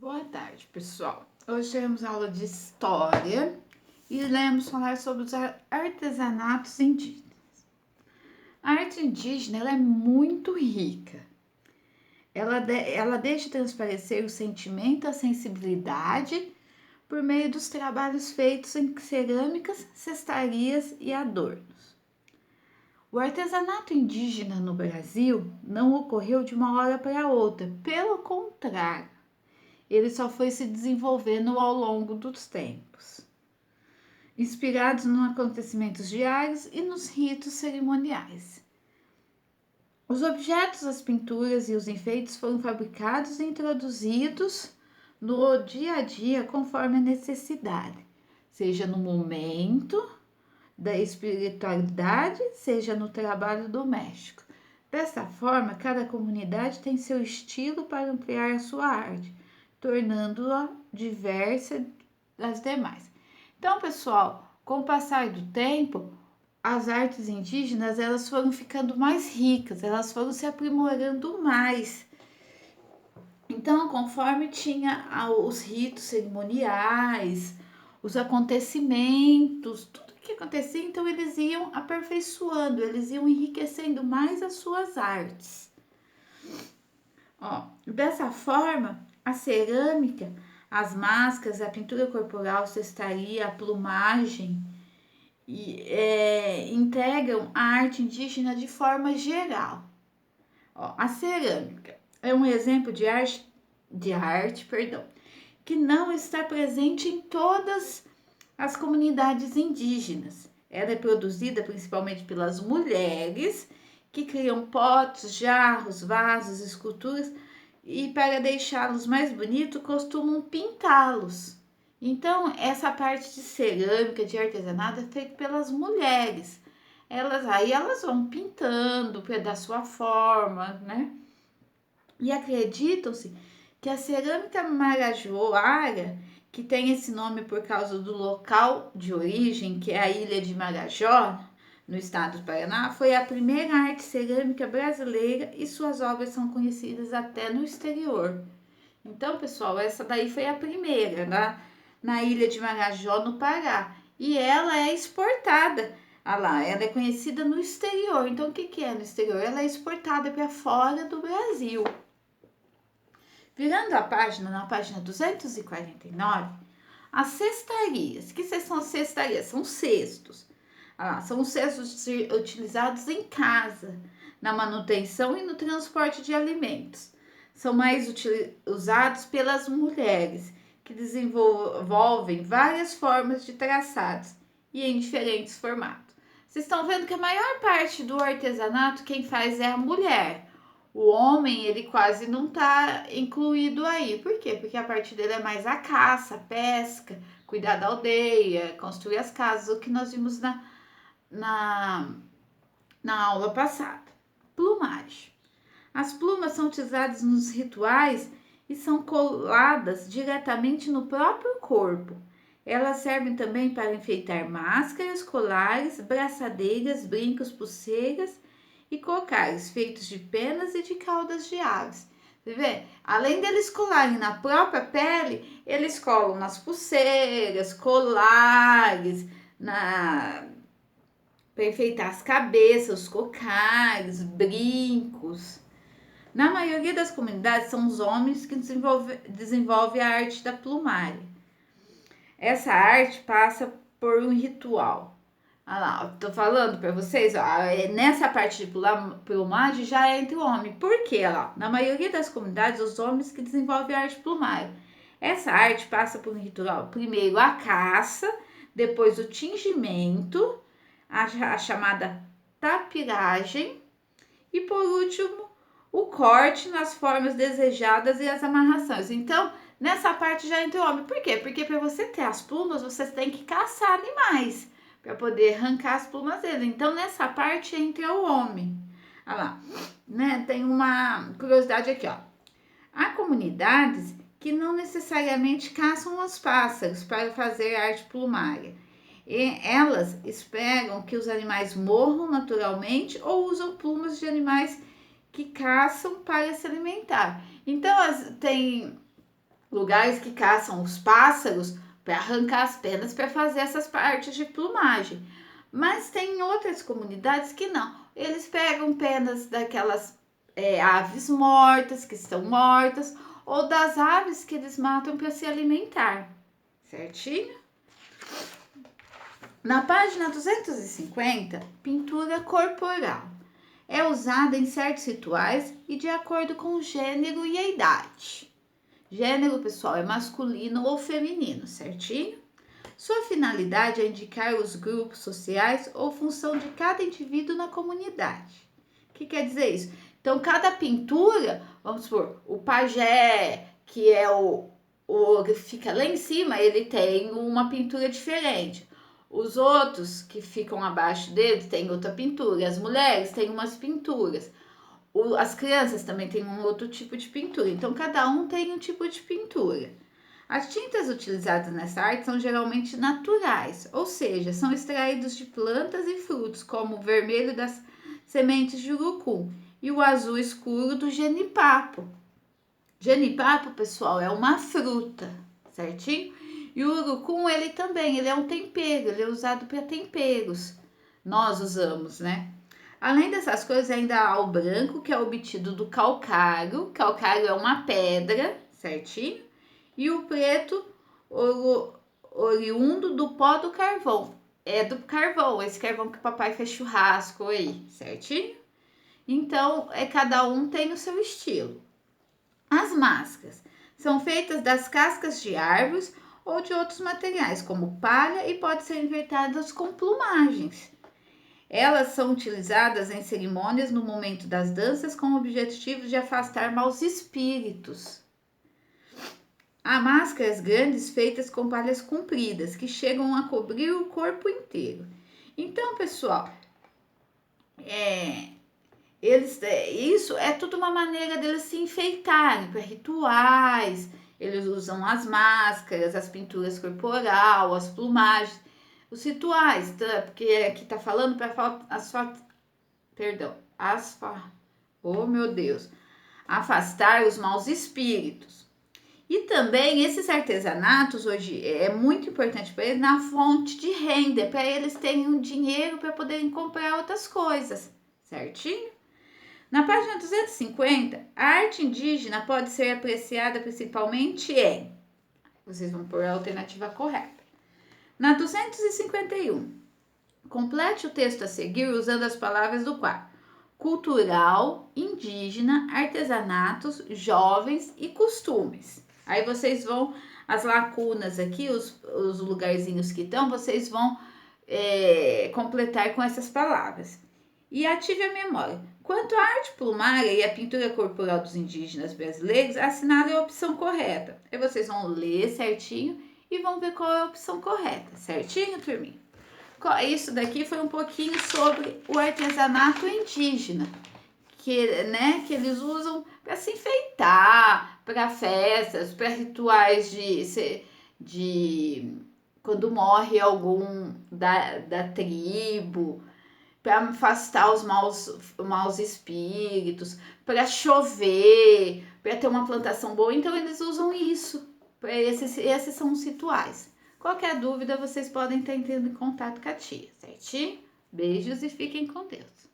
Boa tarde, pessoal. Hoje teremos aula de história e iremos falar sobre os artesanatos indígenas. A arte indígena ela é muito rica. Ela deixa transparecer o sentimento, a sensibilidade por meio dos trabalhos feitos em cerâmicas, cestarias e adornos. O artesanato indígena no Brasil não ocorreu de uma hora para outra, pelo contrário. Ele só foi se desenvolvendo ao longo dos tempos, inspirados nos acontecimentos diários e nos ritos cerimoniais. Os objetos, as pinturas e os enfeites foram fabricados e introduzidos no dia a dia conforme a necessidade, seja no momento da espiritualidade, seja no trabalho doméstico. Dessa forma, cada comunidade tem seu estilo para ampliar a sua arte, tornando-a diversa das demais. Então, pessoal, com o passar do tempo, as artes indígenas elas foram ficando mais ricas, elas foram se aprimorando mais. Então, conforme tinha os ritos cerimoniais, os acontecimentos, tudo que acontecia, então eles iam aperfeiçoando, eles iam enriquecendo mais as suas artes. Dessa forma, a cerâmica, as máscaras, a pintura corporal, a cestaria, a plumagem integram a arte indígena de forma geral. A cerâmica é um exemplo de arte, que não está presente em todas as comunidades indígenas. Ela é produzida principalmente pelas mulheres que criam potes, jarros, vasos, esculturas e para deixá-los mais bonitos costumam pintá-los. Então, essa parte de cerâmica, de artesanato é feita pelas mulheres. Elas vão pintando da sua forma, né? E acreditam-se que a cerâmica marajoara, que tem esse nome por causa do local de origem, que é a ilha de Marajó, no estado do Paraná, foi a primeira arte cerâmica brasileira e suas obras são conhecidas até no exterior. Então, pessoal, essa daí foi a primeira, na ilha de Marajó, no Pará. E ela é exportada. Ela é conhecida no exterior. Então, o que é no exterior? Ela é exportada para fora do Brasil. Virando a página, na página 249, as cestarias. O que são as cestarias? São cestos. São os cestos utilizados em casa, na manutenção e no transporte de alimentos. São mais usados pelas mulheres, que desenvolvem várias formas de traçados e em diferentes formatos. Vocês estão vendo que a maior parte do artesanato quem faz é a mulher. O homem, ele quase não está incluído aí. Por quê? Porque a parte dele é mais a caça, a pesca, cuidar da aldeia, construir as casas, o que nós vimos na aula passada. Plumagem. As plumas são utilizadas nos rituais e são coladas diretamente no próprio corpo. Elas servem também para enfeitar máscaras, colares, braçadeiras, brincos, pulseiras e cocares feitos de penas e de caudas de aves. Você vê? Além deles colarem na própria pele, eles colam nas pulseiras, colares, para enfeitar as cabeças, os cocares, brincos. Na maioria das comunidades, são os homens que desenvolvem a arte da plumária. Essa arte passa por um ritual. Tô falando para vocês, nessa parte de plumagem já é entre o homem. Por quê? Na maioria das comunidades, os homens que desenvolvem a arte plumária. Essa arte passa por um ritual. Primeiro a caça, depois o tingimento, a chamada tapiragem e por último o corte nas formas desejadas e as amarrações. Então, nessa parte já entra o homem. Por quê? Porque para você ter as plumas, você tem que caçar animais para poder arrancar as plumas dele. Então, nessa parte entra o homem. Né? Tem uma curiosidade aqui, Há comunidades que não necessariamente caçam os pássaros para fazer arte plumária. E elas esperam que os animais morram naturalmente ou usam plumas de animais que caçam para se alimentar. Então, tem lugares que caçam os pássaros para arrancar as penas para fazer essas partes de plumagem. Mas tem outras comunidades que não. Eles pegam penas daquelas aves mortas, que estão mortas, ou das aves que eles matam para se alimentar. Certinho? Na página 250, pintura corporal. É usada em certos rituais e de acordo com o gênero e a idade. Gênero, pessoal, é masculino ou feminino, certinho? Sua finalidade é indicar os grupos sociais ou função de cada indivíduo na comunidade. O que quer dizer isso? Então, cada pintura, vamos supor, o pajé, que é o que fica lá em cima, ele tem uma pintura diferente. Os outros que ficam abaixo dele têm outra pintura. As mulheres têm umas pinturas. As crianças também têm um outro tipo de pintura. Então, cada um tem um tipo de pintura. As tintas utilizadas nessa arte são geralmente naturais, ou seja, são extraídos de plantas e frutos, como o vermelho das sementes de urucum e o azul escuro do genipapo. Genipapo, pessoal, é uma fruta, certinho? E o urucum, ele também, ele é um tempero, ele é usado para temperos. Nós usamos, né? Além dessas coisas, ainda há o branco, que é obtido do calcário. Calcário é uma pedra, certinho? E o preto, oriundo do pó do carvão. É do carvão, esse carvão que o papai fez churrasco aí, certinho? Então, cada um tem o seu estilo. As máscaras são feitas das cascas de árvores ou de outros materiais, como palha, e podem ser enfeitadas com plumagens. Elas são utilizadas em cerimônias no momento das danças com o objetivo de afastar maus espíritos. Há máscaras grandes feitas com palhas compridas, que chegam a cobrir o corpo inteiro. Então, pessoal, isso é tudo uma maneira deles se enfeitarem para rituais. Eles usam as máscaras, as pinturas corporal, as plumagens, os rituais, tá? Porque aqui tá falando para afastar os maus espíritos. E também esses artesanatos hoje é muito importante para eles na fonte de renda, para eles terem um dinheiro para poderem comprar outras coisas, certinho? Na página 250, a arte indígena pode ser apreciada principalmente em... Vocês vão pôr a alternativa correta. Na 251, complete o texto a seguir usando as palavras do quadro. Cultural, indígena, artesanatos, jovens e costumes. Aí vocês vão, as lacunas aqui, os lugarzinhos que estão, vocês vão completar com essas palavras. E ative a memória. Quanto à arte plumária e à pintura corporal dos indígenas brasileiros, assinale a opção correta. Aí vocês vão ler certinho e vão ver qual é a opção correta. Certinho, turminha? Isso daqui foi um pouquinho sobre o artesanato indígena, que eles usam para se enfeitar, para festas, para rituais de quando morre algum da tribo, para afastar os maus espíritos, para chover, para ter uma plantação boa. Então, eles usam isso. Esses são os rituais. Qualquer dúvida, vocês podem estar entrando em contato com a tia, certinho? Beijos e fiquem com Deus.